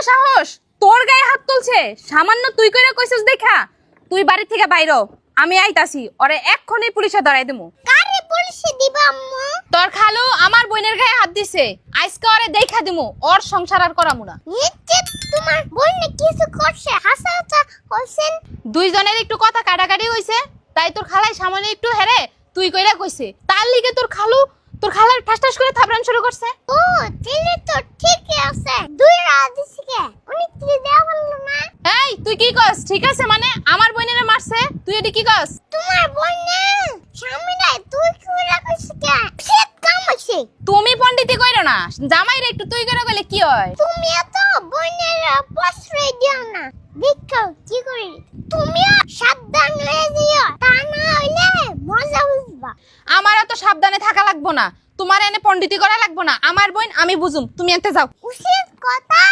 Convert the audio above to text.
সাহস তোর গায়ে হাত তুলছে সামান্য তুই কইরা কইছস দেখা তুই বাড়ি থেকে বাইরো আমি আইতাছি ওরে এক্ষুনি পুলিশে ধরাই দেবো কারে পুলিশে দিবা আম্মু তোর খালু আমার বোনের গায়ে হাত দিছে আজকে ওরে দেখা দিমু ওর সংসার আর করামু না নিশ্চিত তোমার বোন কিছু করছে হাসা হাসা কইছেন দুইজনের একটু কথা কাটাকাটি হইছে তাই তোর খালাই সামনে একটু হেরে তুই কইরা কইছে তার লিগে তোর খালার ঠাস করে থাবরান শুরু করছে ও তাহলে তো ঠিকই আছে দুই রাত দিছে উনি কি দেয়া বললো না এই তুই কি কস ঠিক আছে মানে আমার বোনেরে মারছে তুই এডি কি কস তোমার বোন না সামনে তুই কইরা কইছিস কে ফেক কাম হইছে তুমি পণ্ডিতি কইরো না জামাইরে একটু তুই করে কইলে কি হয় তুমি এত বোনের প্রশ্রয় দিও না দেখো কি করি তুমি সাবধান হয়ে যেও তা না হইলে মজা বুঝবা আমার এত সাবধানে থাকা লাগবো না তোমার এনে পণ্ডিতি করা লাগবো না আমার বোন আমি বুঝুম তুমি এতে যাও উচিত কথা